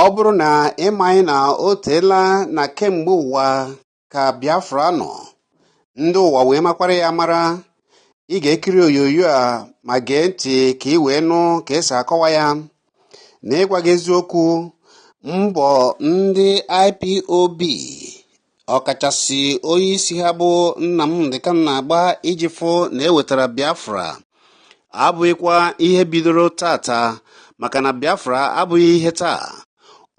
ọ bụrụ na ịmanye na o teela na kemgbe ụwa ka Biafra nọ, ndị ụwa wee makwara ya mara, ị ga-ekiri onyonyo a ma gee ntị ka ị wee nụ ka esi akọwa ya. Na ịgwa gị eziokwu, mbọ ndị IPOB ọkachasị onye isi ha bụ Nnamdi Kanu na-agba iji fụ na ewetara Biafra abụghịkwa ihe bidoro tata, maka na Biafra abụghị ihe taa.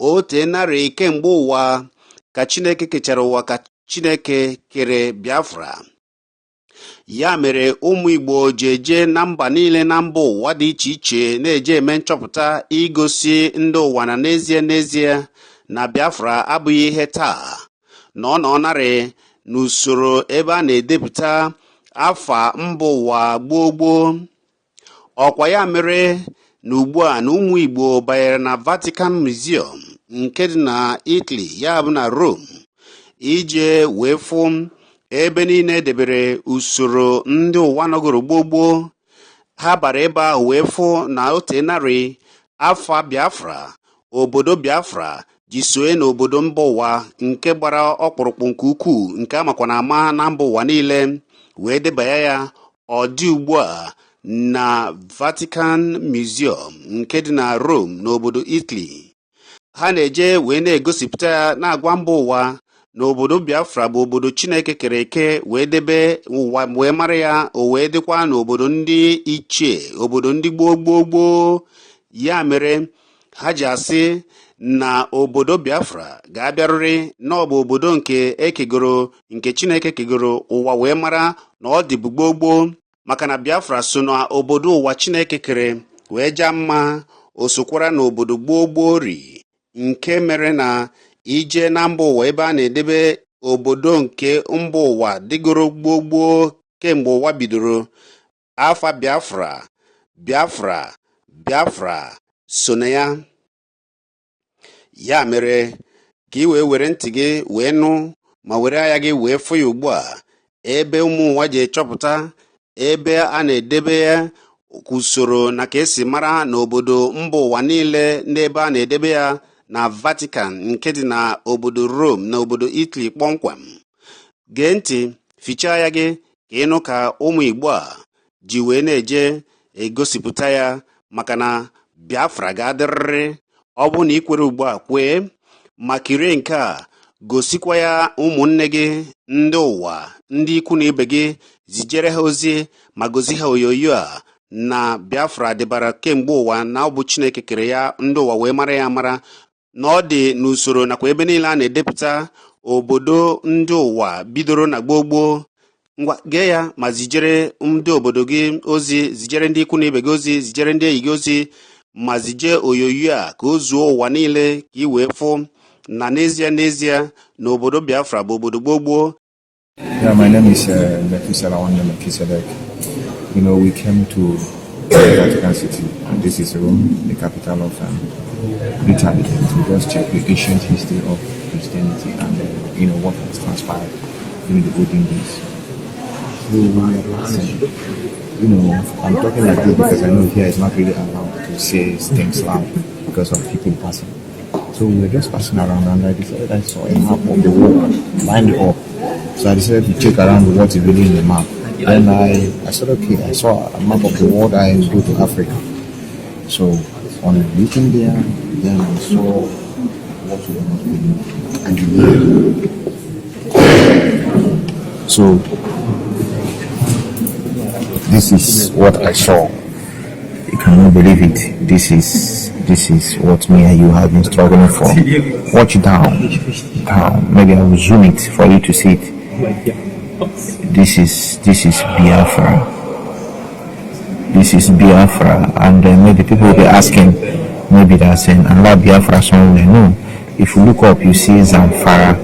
O tenarị kemgbe ụwa ka Chineke kechara ụwa ka Chineke kere Biafra. Ya mere ụmụ Igbo ji eje na mba niile na mba ụwa dị iche iche na-eje eme nchọpụta igosi ndị ụwa na n'ezie na Biafra abụghị ihe taa, na ọ nọnarị n'usoro ebe a na-edepụta afa mba ụwa gboo. Ọkwa ya mere na ugbu a na ụmụ Igbo banyere na Vatican Museum nke dị na Italy, ya bụ na Rome, ije wee fụ ebe niile edebere usoro ndị ụwa nọgoro gboo. Ha bara ebe ahụ wee fụ na otenarị afa Biafra, obodo Biafra ji soe n'obodo mba ụwa nke gbara ọkpụrụkpụ nke ukwuu, nke amakwana ama na mba ụwa niile, wee debanya ya. Ọ dị ugbu a na Vatican Museum nke dị na Rome n'obodo Italy. Ha na-eje wee na-egosipụta ya, na-agwa mba ụwa na obodo Biafra bụ obodo Chineke kere eke wee debe ụwa wee mara ya. O wee dịkwa n'obodo ndị ichie, obodo ndị gboo. Ya mere ha ji asị na obodo Biafra ga-abịarịrị na ọ bụ obodo nke ekegoro, nke Chineke kegoro ụwa wee mara na ọ dị bụ gboo, maka na Biafra so na obodo ụwa Chineke kere wee jaa mma. O sokwara na obodo gboo ri, nke mere na ije na mba ụwa ebe a na-edebe obodo nke mba ụwa dịgoro gboo kemgbe ụwa bidoro, afa Biafra so na ya. Ya mere ka ị wee were ntị gị wee nụ ma were anya gị wee fụ ya ugbu a, ebe ụmụ ụwa ji echọpụta ebe a na-edebe ya usoro na ka esi mara n'obodo mba ụwa niile, n'ebe a na-edebe ya na Vatican nke dị na obodo Rome na obodo Italy kpọmkwem. Gee ntị, fichaa ya gị ka ịnụ ka ụmụ Igbo a ji wee na-eje egosipụta ya, maka na Biafra ga-adịrịrị. Ọ bụ na ikwere ugbu a kwee, ma kirie nke a, gosikwa ya ụmụnne gị ndị ụwa, ndị ikwu na ibe gị, zijere ha ozi ma gosi ha onyonyo a na Biafra dịbara kemgbe ụwa, na ọ bụ Chineke kere ya, ndị ụwa wee mara ya mara, na ọ dị n'usoro nakwa ebe niile a na-edepụta obodo ndị ụwa bidoro na gboo. Ngwa gee ya ma zijere ndị obodo gị ozi, zijere ndị ikwu na ibe gị ozi, zijere ndị enyi gị ozi, ma zije onyonyo a ka o zuo ụwa niile, ka ị wee fụ na n'ezie na obodo Biafra bụ obodo gboo. Yeah, my name is Melchizedek. You know, we came to Vatican City, and this is Rome, the capital of Italy, to just check the ancient history of Christianity and what has transpired during the olden days. I'm talking like this because I know here is not really allowed to say things loud because of people passing. So we were just passing around, and I decided I saw a map of the world lined up. So I decided to check around what is really in the map. Then I said, okay, I saw a map of the world, I go to Africa. So on looking there, then I saw what we must be and so this is what I saw. You cannot believe it. This is what me and you have been struggling for. Watch it down. Maybe I will zoom it for you to see it. This is Biafra. This is Biafra, and maybe people will be asking, maybe they're saying, Allah Biafra somewhere. No. If you look up, you see Zamfara.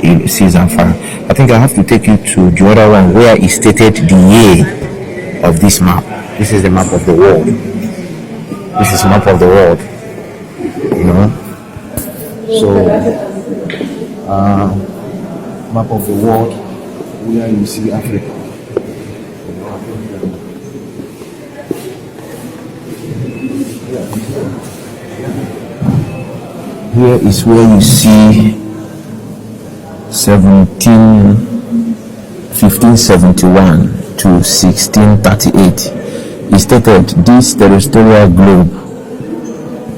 I think I have to take you to the other one where it stated the year of this map. This is the map of the world. This is map of the world. So map of the world where you see Africa. Here is where you see 1571 to 1638. He stated this terrestrial globe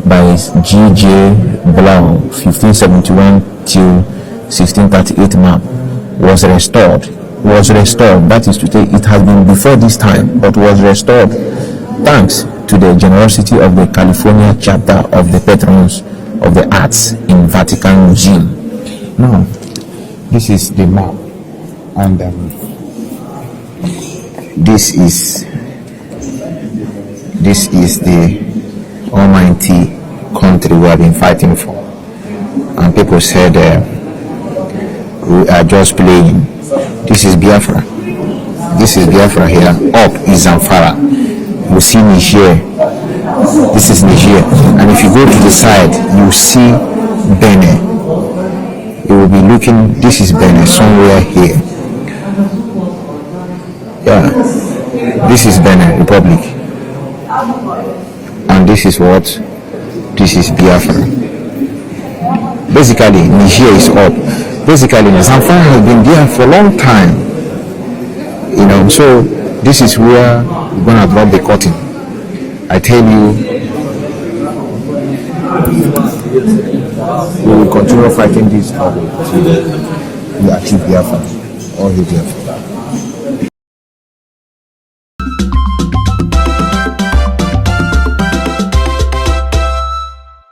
by G.J. Blau 1571 till 1638 map was restored. That is to say, it has been before this time, but was restored thanks to the generosity of the California chapter of the Patrons of the Arts in Vatican Museum. Now, this is the map, and this is the almighty country we have been fighting for. And people said we are just playing. This is Biafra. This is Biafra here. Up is Zamfara. You see Niger. This is Niger. And if you go to the side, you see Benin. You will be looking. This is Benin, somewhere here. Yeah. This is Benin Republic. And this is what? This is Biafra. Basically, Niger is up. Basically, Zamfara has been there for a long time. You know, so this is where we're gonna drop the curtain. I tell you, we will continue fighting this battle till we achieve Biafra. All the Biafra.